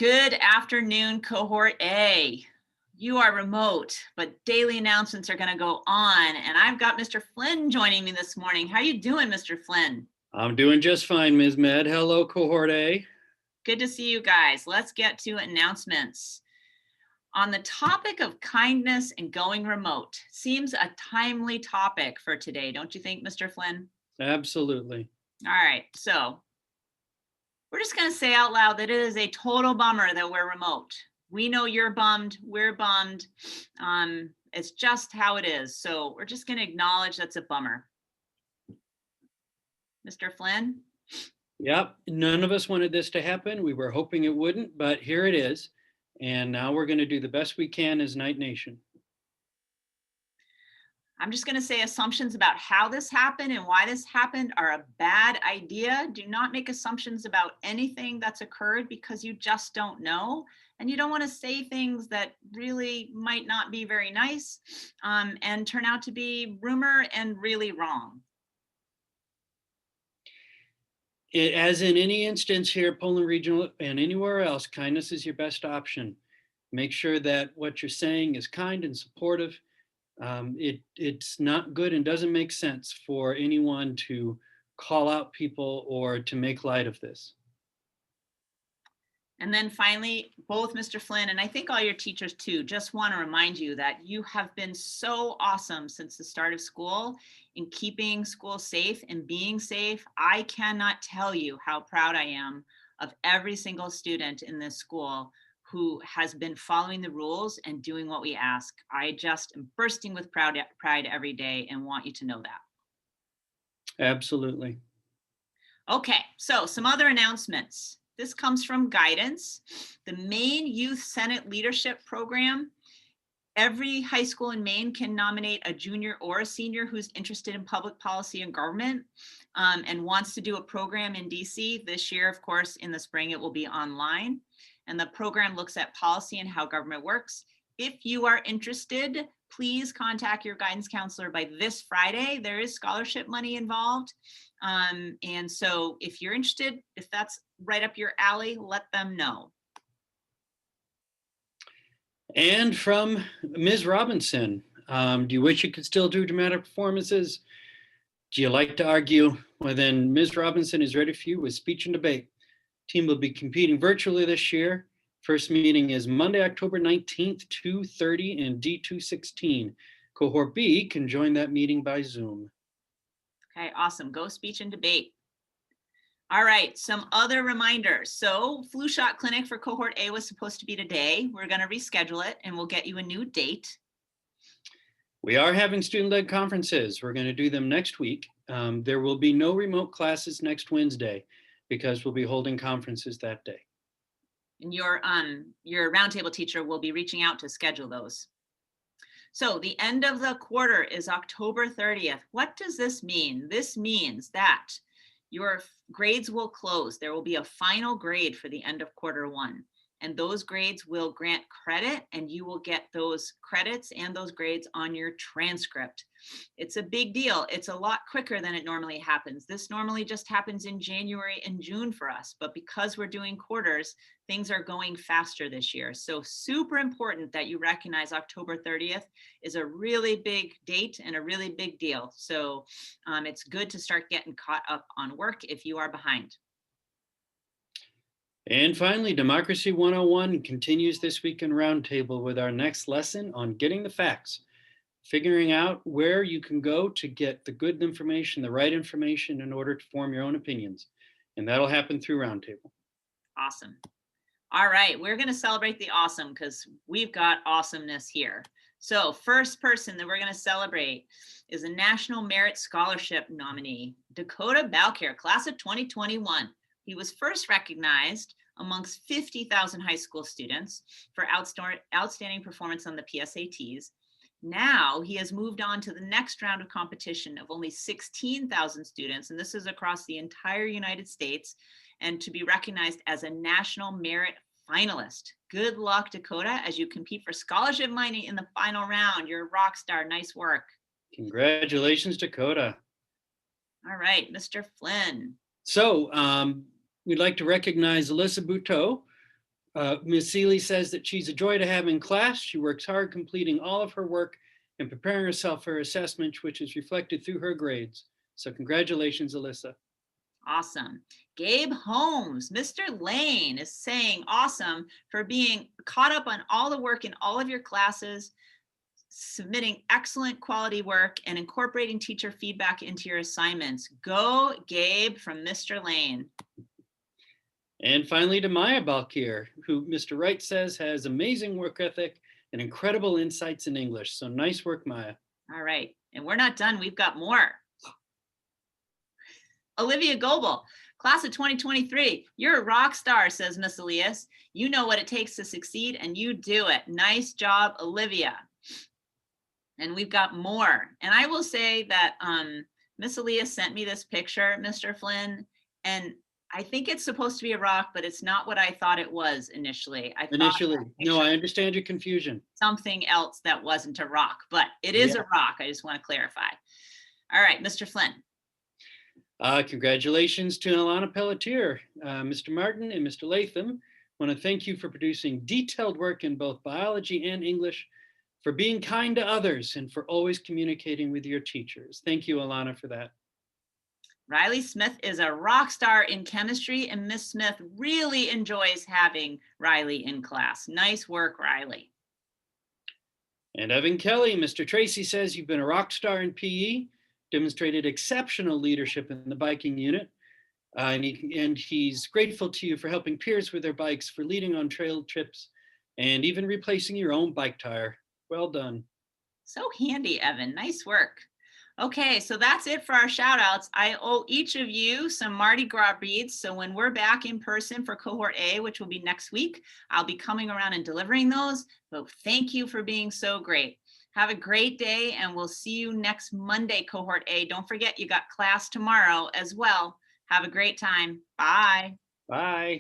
Good afternoon, Cohort A. You are remote, but daily announcements are going to go on. And I've got Mr. Flynn joining me this morning. How you doing, Mr. Flynn? I'm doing just fine, Ms. Med. Hello, Cohort A. Good to see you guys. Let's get to announcements. On the topic of kindness and going remote, seems a timely topic for today, don't you think, Mr. Flynn? Absolutely. All right, so we're just going to say out loud that it is a total bummer that we're remote. We know you're bummed, we're bummed. It's just how it is. So we're just going to acknowledge that's a bummer. Mr. Flynn? Yep, none of us wanted this to happen. We were hoping it wouldn't, but here it is. And now we're going to do the best we can as Knight Nation. I'm just going to say assumptions about how this happened and why this happened are a bad idea. Do not make assumptions about anything that's occurred because you just don't know. And you don't want to say things that really might not be very nice and turn out to be rumor and really wrong. As in any instance here, Poland Regional and anywhere else, kindness is your best option. Make sure that what you're saying is kind and supportive. It's not good and doesn't make sense for anyone to call out people or to make light of this. And then finally, both Mr. Flynn and I think all your teachers too, just want to remind you that you have been so awesome since the start of school in keeping school safe and being safe. I cannot tell you how proud I am of every single student in this school who has been following the rules and doing what we ask. I just am bursting with pride every day and want you to know that. Absolutely. Okay, so some other announcements. This comes from guidance. The Maine Youth Senate Leadership Program. Every high school in Maine can nominate a junior or a senior who's interested in public policy and government and wants to do a program in DC. This year, of course, in the spring, it will be online. And the program looks at policy and how government works. If you are interested, please contact your guidance counselor by this Friday. There is scholarship money involved. And so if you're interested, if that's right up your alley, let them know. And from Ms. Robinson, do you wish you could still do dramatic performances? Do you like to argue? Well, then Ms. Robinson is ready for you with speech and debate. Team will be competing virtually this year. First meeting is Monday, October 19th, 2:30 in D216. Cohort B can join that meeting by Zoom. Okay, awesome. Go speech and debate. All right, some other reminders. So flu shot clinic for Cohort A was supposed to be today. We're going to reschedule it and we'll get you a new date. We are having student-led conferences. We're going to do them next week. There will be no remote classes next Wednesday because we'll be holding conferences that day. And your roundtable teacher will be reaching out to schedule those. So the end of the quarter is October 30th. What does this mean? This means that your grades will close. There will be a final grade for the end of quarter one. And those grades will grant credit and you will get those credits and those grades on your transcript. It's a big deal. It's a lot quicker than it normally happens. This normally just happens in January and June for us, but because we're doing quarters, things are going faster this year. So super important that you recognize October 30th is a really big date and a really big deal. So it's good to start getting caught up on work if you are behind. And finally, Democracy 101 continues this week in Roundtable with our next lesson on getting the facts, figuring out where you can go to get the good information, the right information in order to form your own opinions. And that'll happen through Roundtable. Awesome. All right, we're going to celebrate the awesome because we've got awesomeness here. So first person that we're going to celebrate is a National Merit Scholarship nominee, Dakota Balcare, class of 2021. He was first recognized amongst 50,000 high school students for outstanding performance on the PSATs. Now he has moved on to the next round of competition of only 16,000 students, and this is across the entire United States, and to be recognized as a National Merit Finalist. Good luck, Dakota, as you compete for scholarship money in the final round. You're a rock star. Nice work. Congratulations, Dakota. All right, Mr. Flynn. So we'd like to recognize Alyssa Buteau, Ms. Seeley says that she's a joy to have in class. She works hard completing all of her work and preparing herself for assessment, which is reflected through her grades. So congratulations, Alyssa. Awesome. Gabe Holmes, Mr. Lane is saying awesome for being caught up on all the work in all of your classes, submitting excellent quality work, and incorporating teacher feedback into your assignments. Go, Gabe, from Mr. Lane. And finally to Maya Balkir, who Mr. Wright says has amazing work ethic and incredible insights in English. So nice work, Maya. All right. And we're not done. We've got more. Olivia Goebel, class of 2023, you're a rock star, says Miss Elias. You know what it takes to succeed and you do it. Nice job, Olivia. And we've got more. And I will say that Miss Elias sent me this picture, Mr. Flynn, and I think it's supposed to be a rock, but it's not what I thought it was initially. No, I understand your confusion. Something else that wasn't a rock, but it is a rock. I just want to clarify. All right, Mr. Flynn. Congratulations to Alana Pelletier, Mr. Martin and Mr. Latham. I want to thank you for producing detailed work in both biology and English, for being kind to others, and for always communicating with your teachers. Thank you, Alana, for that. Riley Smith is a rock star in chemistry, and Miss Smith really enjoys having Riley in class. Nice work, Riley. And Evan Kelly, Mr. Tracy says you've been a rock star in PE, demonstrated exceptional leadership in the biking unit, and he's grateful to you for helping peers with their bikes, for leading on trail trips, and even replacing your own bike tire. Well done. So handy, Evan. Nice work. Okay, so that's it for our shout outs. I owe each of you some Mardi Gras beads. So when we're back in person for Cohort A, which will be next week, I'll be coming around and delivering those. But thank you for being so great. Have a great day, and we'll see you next Monday, Cohort A. Don't forget, you got class tomorrow as well. Have a great time. Bye. Bye.